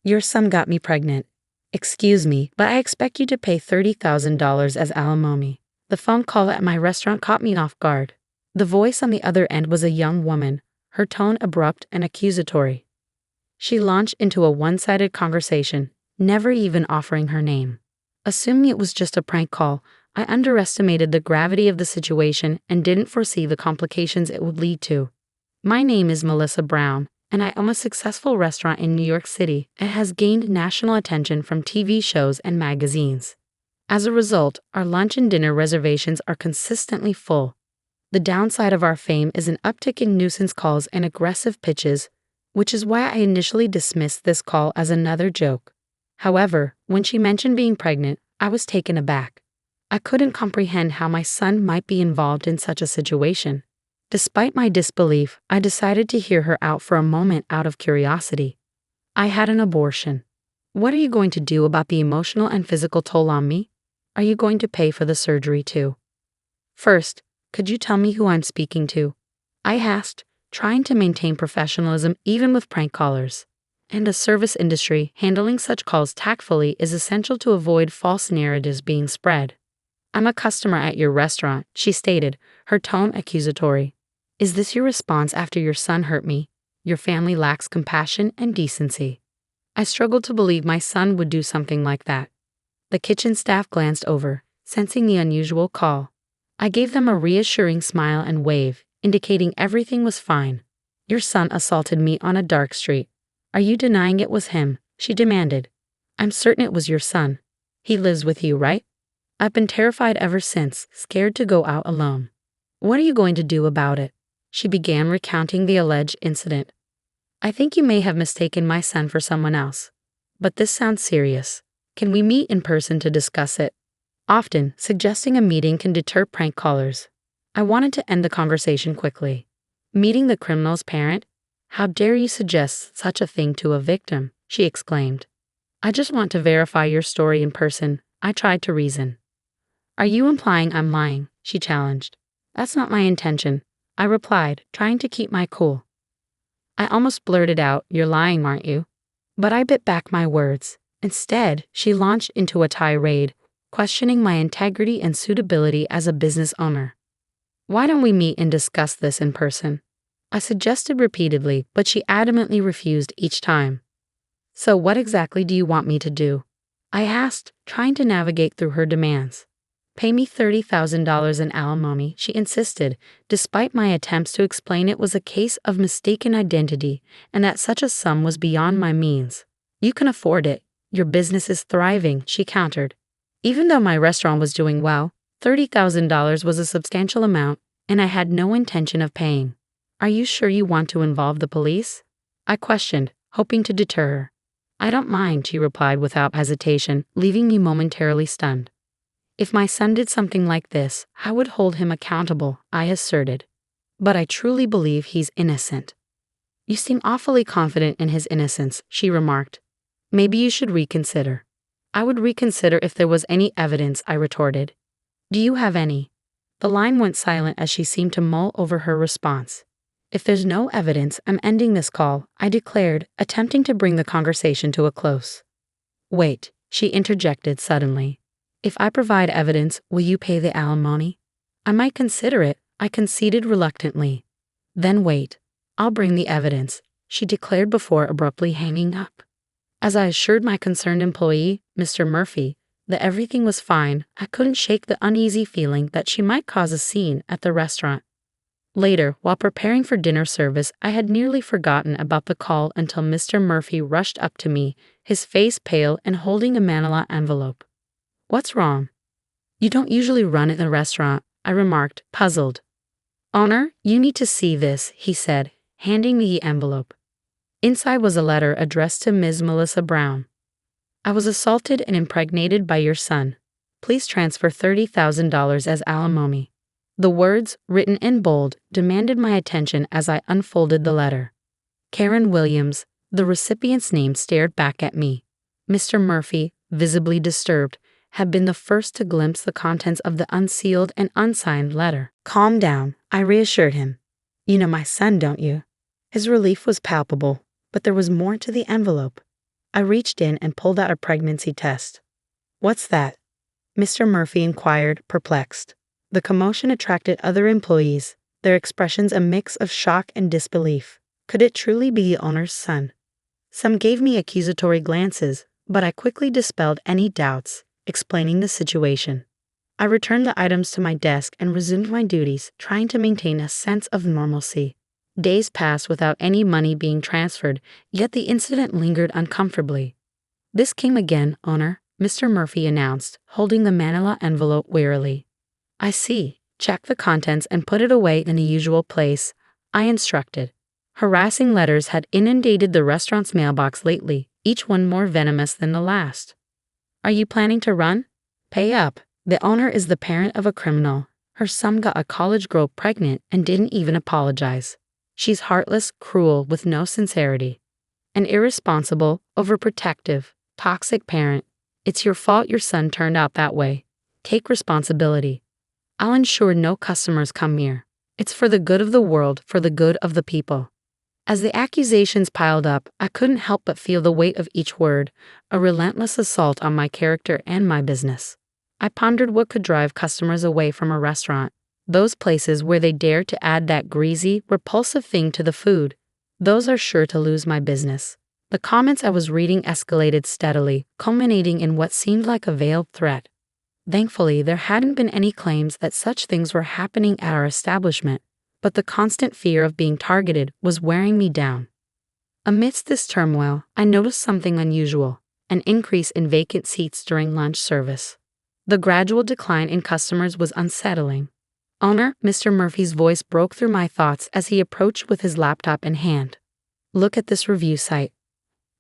Your son got me pregnant. Excuse me, but I expect you to pay $30,000 as alimony. The phone call at my restaurant caught me off guard. The voice on the other end was a young woman, her tone abrupt and accusatory. She launched into a one-sided conversation, never even offering her name. Assuming it was just a prank call, I underestimated the gravity of the situation and didn't foresee the complications it would lead to. My name is Melissa Brown, and I own a successful restaurant in New York City. It has gained national attention from TV shows and magazines. As a result, our lunch and dinner reservations are consistently full. The downside of our fame is an uptick in nuisance calls and aggressive pitches, which is why I initially dismissed this call as another joke. However, when she mentioned being pregnant, I was taken aback. I couldn't comprehend how my son might be involved in such a situation. Despite my disbelief, I decided to hear her out for a moment out of curiosity. I had an abortion. What are you going to do about the emotional and physical toll on me? Are you going to pay for the surgery too? First, could you tell me who I'm speaking to? I asked, trying to maintain professionalism even with prank callers. In the service industry, handling such calls tactfully is essential to avoid false narratives being spread. I'm a customer at your restaurant, she stated, her tone accusatory. Is this your response after your son hurt me? Your family lacks compassion and decency. I struggled to believe my son would do something like that. The kitchen staff glanced over, sensing the unusual call. I gave them a reassuring smile and wave, indicating everything was fine. Your son assaulted me on a dark street. Are you denying it was him? She demanded. I'm certain it was your son. He lives with you, right? I've been terrified ever since, scared to go out alone. What are you going to do about it? She began recounting the alleged incident. I think you may have mistaken my son for someone else. But this sounds serious. Can we meet in person to discuss it? Often, suggesting a meeting can deter prank callers. I wanted to end the conversation quickly. Meeting the criminal's parent? How dare you suggest such a thing to a victim? She exclaimed. I just want to verify your story in person, I tried to reason. Are you implying I'm lying? She challenged. That's not my intention, I replied, trying to keep my cool. I almost blurted out, you're lying, aren't you? But I bit back my words. Instead, she launched into a tirade, questioning my integrity and suitability as a business owner. Why don't we meet and discuss this in person? I suggested repeatedly, but she adamantly refused each time. So what exactly do you want me to do? I asked, trying to navigate through her demands. Pay me $30,000 in alimony, she insisted, despite my attempts to explain it was a case of mistaken identity and that such a sum was beyond my means. You can afford it. Your business is thriving, she countered. Even though my restaurant was doing well, $30,000 was a substantial amount, and I had no intention of paying. Are you sure you want to involve the police? I questioned, hoping to deter her. I don't mind, she replied without hesitation, leaving me momentarily stunned. If my son did something like this, I would hold him accountable, I asserted. But I truly believe he's innocent. You seem awfully confident in his innocence, she remarked. Maybe you should reconsider. I would reconsider if there was any evidence, I retorted. Do you have any? The line went silent as she seemed to mull over her response. If there's no evidence, I'm ending this call, I declared, attempting to bring the conversation to a close. Wait, she interjected suddenly. If I provide evidence, will you pay the alimony? I might consider it, I conceded reluctantly. Then wait. I'll bring the evidence, she declared before abruptly hanging up. As I assured my concerned employee, Mr. Murphy, that everything was fine, I couldn't shake the uneasy feeling that she might cause a scene at the restaurant. Later, while preparing for dinner service, I had nearly forgotten about the call until Mr. Murphy rushed up to me, his face pale and holding a manila envelope. What's wrong? You don't usually run in the restaurant, I remarked, puzzled. Owner, you need to see this, he said, handing me the envelope. Inside was a letter addressed to Ms. Melissa Brown. I was assaulted and impregnated by your son. Please transfer $30,000 as alimony. The words, written in bold, demanded my attention as I unfolded the letter. Karen Williams, the recipient's name, stared back at me. Mr. Murphy, visibly disturbed, had been the first to glimpse the contents of the unsealed and unsigned letter. Calm down, I reassured him. You know my son, don't you? His relief was palpable, but there was more to the envelope. I reached in and pulled out a pregnancy test. "What's that?" Mr. Murphy inquired, perplexed. The commotion attracted other employees, their expressions a mix of shock and disbelief. Could it truly be the owner's son? Some gave me accusatory glances, but I quickly dispelled any doubts, explaining the situation. I returned the items to my desk and resumed my duties, trying to maintain a sense of normalcy. Days passed without any money being transferred, yet the incident lingered uncomfortably. "This came again, owner," Mr. Murphy announced, holding the manila envelope wearily. "I see. Check the contents and put it away in the usual place," I instructed. Harassing letters had inundated the restaurant's mailbox lately, each one more venomous than the last. "Are you planning to run? Pay up. The owner is the parent of a criminal. Her son got a college girl pregnant and didn't even apologize. She's heartless, cruel, with no sincerity. An irresponsible, overprotective, toxic parent. It's your fault your son turned out that way. Take responsibility. I'll ensure no customers come here. It's for the good of the world, for the good of the people." As the accusations piled up, I couldn't help but feel the weight of each word, a relentless assault on my character and my business. I pondered what could drive customers away from a restaurant. Those places where they dare to add that greasy, repulsive thing to the food. Those are sure to lose my business. The comments I was reading escalated steadily, culminating in what seemed like a veiled threat. Thankfully, there hadn't been any claims that such things were happening at our establishment, but the constant fear of being targeted was wearing me down. Amidst this turmoil, I noticed something unusual, an increase in vacant seats during lunch service. The gradual decline in customers was unsettling. "Owner," Mr. Murphy's voice broke through my thoughts as he approached with his laptop in hand. "Look at this review site."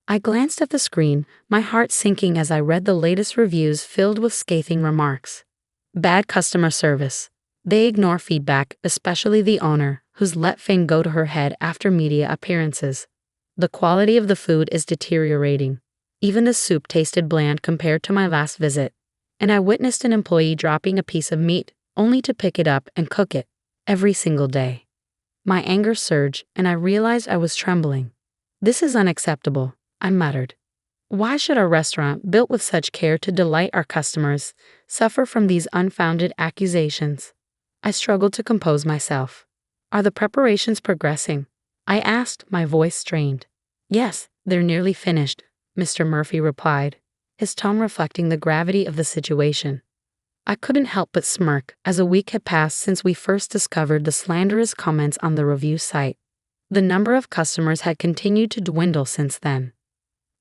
I glanced at the screen, my heart sinking as I read the latest reviews filled with scathing remarks. Bad customer service. They ignore feedback, especially the owner, who's let fame go to her head after media appearances. The quality of the food is deteriorating. Even the soup tasted bland compared to my last visit. And I witnessed an employee dropping a piece of meat, only to pick it up and cook it, every single day. My anger surged, and I realized I was trembling. "This is unacceptable," I muttered. "Why should our restaurant, built with such care to delight our customers, suffer from these unfounded accusations?" I struggled to compose myself. "Are the preparations progressing?" I asked, my voice strained. "Yes, they're nearly finished," Mr. Murphy replied, his tone reflecting the gravity of the situation. I couldn't help but smirk, as a week had passed since we first discovered the slanderous comments on the review site. The number of customers had continued to dwindle since then.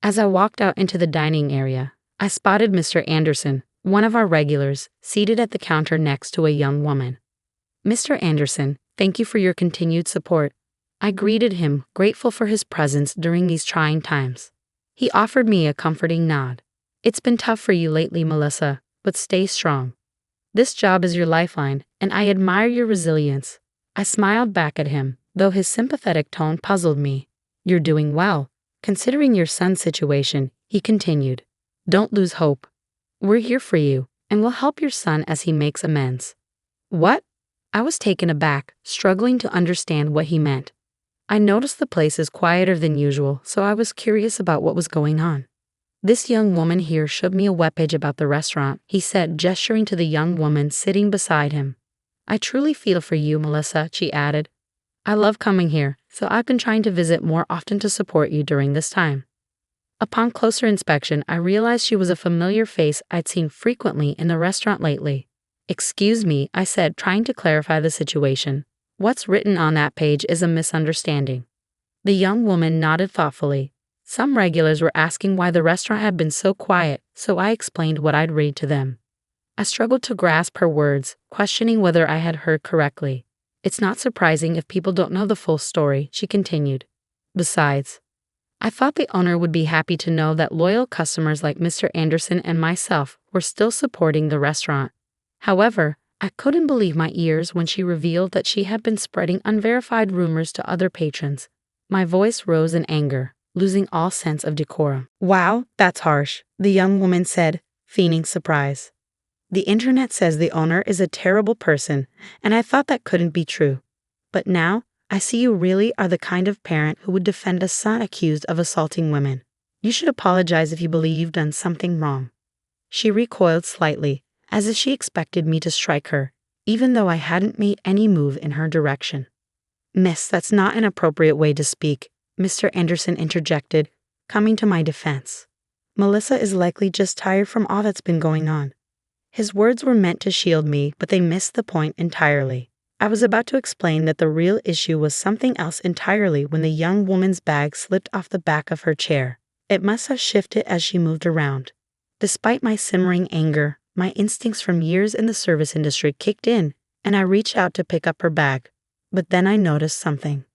As I walked out into the dining area, I spotted Mr. Anderson, one of our regulars, seated at the counter next to a young woman. "Mr. Anderson, thank you for your continued support." I greeted him, grateful for his presence during these trying times. He offered me a comforting nod. "It's been tough for you lately, Melissa, but stay strong. This job is your lifeline, and I admire your resilience." I smiled back at him, though his sympathetic tone puzzled me. "You're doing well, considering your son's situation," he continued. "Don't lose hope. We're here for you, and we'll help your son as he makes amends." "What?" I was taken aback, struggling to understand what he meant. I noticed the place is quieter than usual, so I was curious about what was going on. "This young woman here showed me a webpage about the restaurant," he said, gesturing to the young woman sitting beside him. "I truly feel for you, Melissa," she added. "I love coming here, so I've been trying to visit more often to support you during this time." Upon closer inspection, I realized she was a familiar face I'd seen frequently in the restaurant lately. "Excuse me," I said, trying to clarify the situation. "What's written on that page is a misunderstanding." The young woman nodded thoughtfully. Some regulars were asking why the restaurant had been so quiet, so I explained what I'd read to them. I struggled to grasp her words, questioning whether I had heard correctly. "It's not surprising if people don't know the full story," she continued. "Besides, I thought the owner would be happy to know that loyal customers like Mr. Anderson and myself were still supporting the restaurant." However, I couldn't believe my ears when she revealed that she had been spreading unverified rumors to other patrons. My voice rose in anger, losing all sense of decorum. "Wow, that's harsh," the young woman said, feigning surprise. "The internet says the owner is a terrible person, and I thought that couldn't be true. But now, I see you really are the kind of parent who would defend a son accused of assaulting women. You should apologize if you believe you've done something wrong. She recoiled slightly, as if she expected me to strike her, even though I hadn't made any move in her direction. Miss, that's not an appropriate way to speak, Mr. Anderson interjected, coming to my defense. Melissa is likely just tired from all that's been going on. His words were meant to shield me, but they missed the point entirely. I was about to explain that the real issue was something else entirely when the young woman's bag slipped off the back of her chair. It must have shifted as she moved around. Despite my simmering anger, my instincts from years in the service industry kicked in, and I reached out to pick up her bag. But then I noticed something.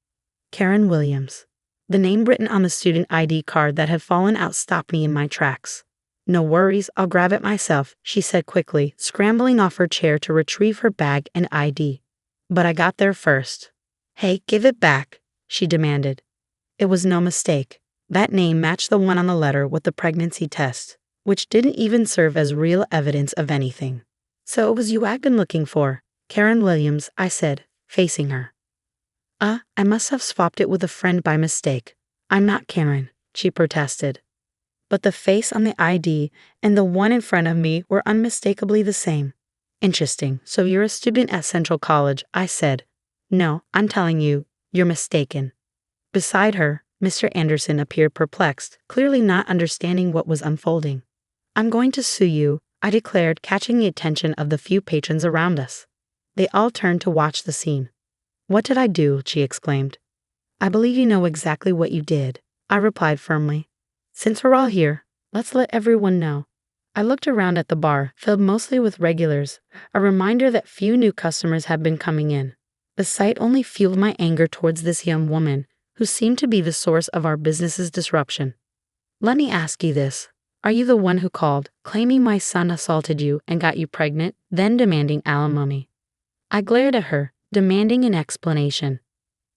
Karen Williams. The name written on the student ID card that had fallen out stopped me in my tracks. No worries, I'll grab it myself, she said quickly, scrambling off her chair to retrieve her bag and ID. But I got there first. Hey, give it back, she demanded. It was no mistake. That name matched the one on the letter with the pregnancy test, which didn't even serve as real evidence of anything. So it was you I've been looking for, Karen Williams, I said, facing her. I must have swapped it with a friend by mistake. I'm not Karen, she protested. But the face on the ID and the one in front of me were unmistakably the same. Interesting, so you're a student at Central College, I said. No, I'm telling you, you're mistaken. Beside her, Mr. Anderson appeared perplexed, clearly not understanding what was unfolding. I'm going to sue you, I declared, catching the attention of the few patrons around us. They all turned to watch the scene. What did I do? She exclaimed. I believe you know exactly what you did, I replied firmly. Since we're all here, let's let everyone know. I looked around at the bar, filled mostly with regulars, a reminder that few new customers had been coming in. The sight only fueled my anger towards this young woman, who seemed to be the source of our business's disruption. Let me ask you this. Are you the one who called, claiming my son assaulted you and got you pregnant, then demanding alimony? I glared at her, demanding an explanation.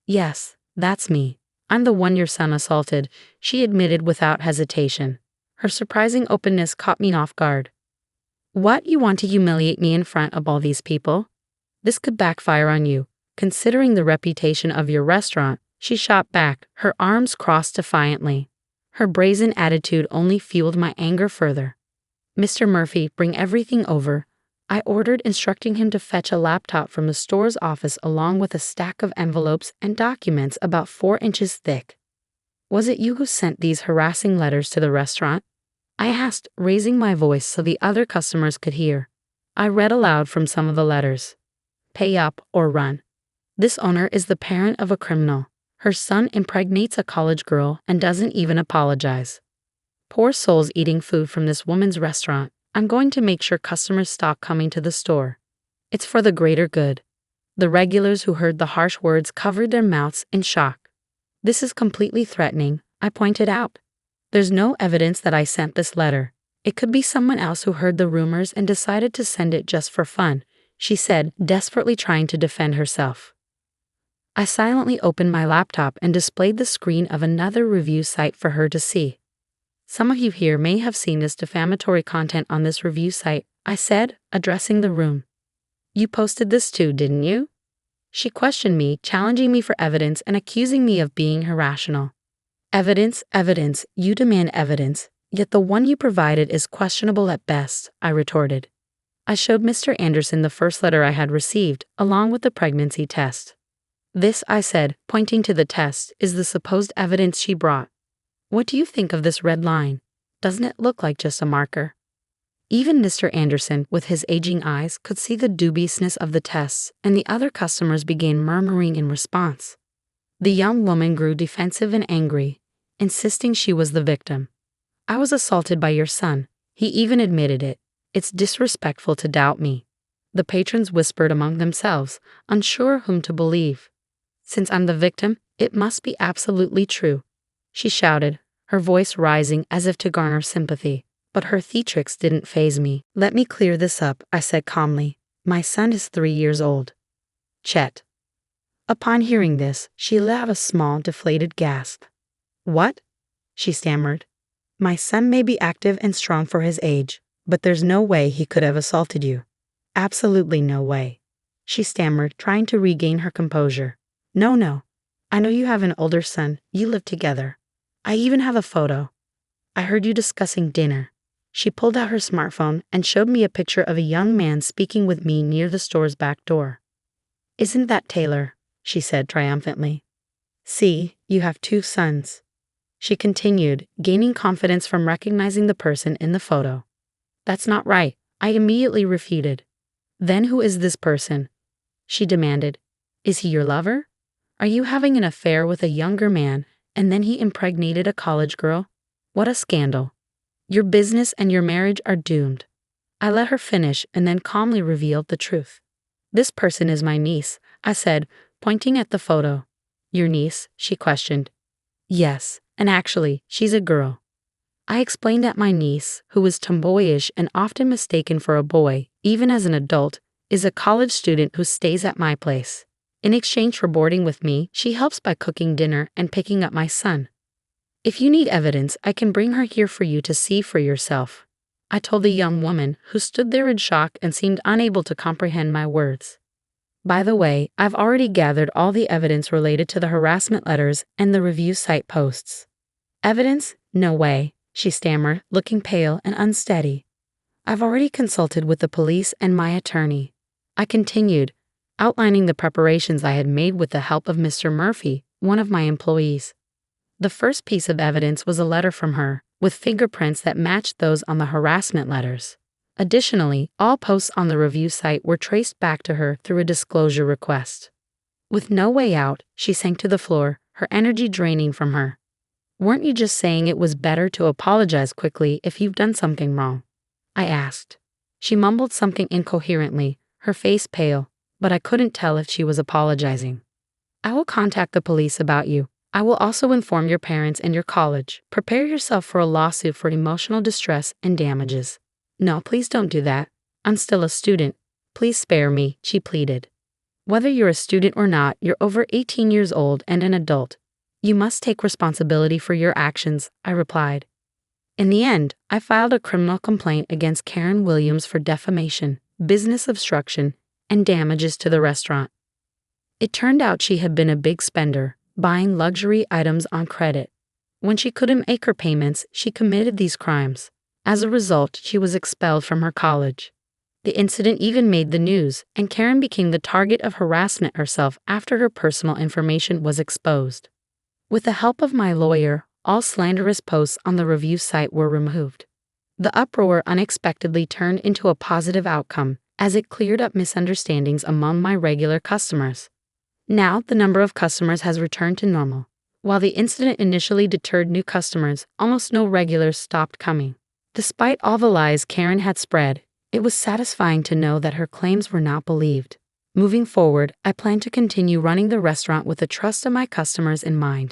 Yes, that's me. I'm the one your son assaulted, she admitted without hesitation. Her surprising openness caught me off guard. What, you want to humiliate me in front of all these people? This could backfire on you. Considering the reputation of your restaurant, she shot back, her arms crossed defiantly. Her brazen attitude only fueled my anger further. Mr. Murphy, bring everything over, I ordered, instructing him to fetch a laptop from the store's office along with a stack of envelopes and documents about 4 inches thick. Was it you who sent these harassing letters to the restaurant? I asked, raising my voice so the other customers could hear. I read aloud from some of the letters. Pay up or run. This owner is the parent of a criminal. Her son impregnates a college girl and doesn't even apologize. Poor souls eating food from this woman's restaurant. I'm going to make sure customers stop coming to the store. It's for the greater good. The regulars who heard the harsh words covered their mouths in shock. This is completely threatening, I pointed out. There's no evidence that I sent this letter. It could be someone else who heard the rumors and decided to send it just for fun, she said, desperately trying to defend herself. I silently opened my laptop and displayed the screen of another review site for her to see. Some of you here may have seen this defamatory content on this review site, I said, addressing the room. You posted this too, didn't you? She questioned me, challenging me for evidence and accusing me of being irrational. Evidence, evidence, you demand evidence, yet the one you provided is questionable at best, I retorted. I showed Mr. Anderson the first letter I had received, along with the pregnancy test. This, I said, pointing to the test, is the supposed evidence she brought. What do you think of this red line? Doesn't it look like just a marker? Even Mr. Anderson, with his aging eyes, could see the dubiousness of the tests, and the other customers began murmuring in response. The young woman grew defensive and angry, insisting she was the victim. I was assaulted by your son. He even admitted it. It's disrespectful to doubt me. The patrons whispered among themselves, unsure whom to believe. Since I'm the victim, it must be absolutely true, she shouted, her voice rising as if to garner sympathy. But her theatrics didn't faze me. Let me clear this up, I said calmly. My son is 3 years old. Chet. Upon hearing this, she let out a small, deflated gasp. What? She stammered. My son may be active and strong for his age, but there's no way he could have assaulted you. Absolutely no way. She stammered, trying to regain her composure. No. I know you have an older son. You live together. I even have a photo. I heard you discussing dinner. She pulled out her smartphone and showed me a picture of a young man speaking with me near the store's back door. Isn't that Taylor? She said triumphantly. See, you have 2 sons. She continued, gaining confidence from recognizing the person in the photo. That's not right, I immediately refuted. Then who is this person? She demanded. Is he your lover? Are you having an affair with a younger man and then he impregnated a college girl? What a scandal. Your business and your marriage are doomed. I let her finish and then calmly revealed the truth. This person is my niece, I said, pointing at the photo. Your niece? She questioned. Yes, and actually, she's a girl. I explained that my niece, who is tomboyish and often mistaken for a boy, even as an adult, is a college student who stays at my place. In exchange for boarding with me, she helps by cooking dinner and picking up my son. If you need evidence, I can bring her here for you to see for yourself, I told the young woman, who stood there in shock and seemed unable to comprehend my words. By the way, I've already gathered all the evidence related to the harassment letters and the review site posts. Evidence? No way, she stammered, looking pale and unsteady. I've already consulted with the police and my attorney. I continued, outlining the preparations I had made with the help of Mr. Murphy, one of my employees. The first piece of evidence was a letter from her, with fingerprints that matched those on the harassment letters. Additionally, all posts on the review site were traced back to her through a disclosure request. With no way out, she sank to the floor, her energy draining from her. Weren't you just saying it was better to apologize quickly if you've done something wrong? I asked. She mumbled something incoherently, her face pale, but I couldn't tell if she was apologizing. I will contact the police about you. I will also inform your parents and your college. Prepare yourself for a lawsuit for emotional distress and damages. No, please don't do that. I'm still a student. Please spare me, she pleaded. Whether you're a student or not, you're over 18 years old and an adult. You must take responsibility for your actions, I replied. In the end, I filed a criminal complaint against Karen Williams for defamation, business obstruction, and damages to the restaurant. It turned out she had been a big spender, buying luxury items on credit. When she couldn't make her payments, she committed these crimes. As a result, she was expelled from her college. The incident even made the news, and Karen became the target of harassment herself after her personal information was exposed. With the help of my lawyer, all slanderous posts on the review site were removed. The uproar unexpectedly turned into a positive outcome, as it cleared up misunderstandings among my regular customers. Now, the number of customers has returned to normal. While the incident initially deterred new customers, almost no regulars stopped coming. Despite all the lies Karen had spread, it was satisfying to know that her claims were not believed. Moving forward, I plan to continue running the restaurant with the trust of my customers in mind.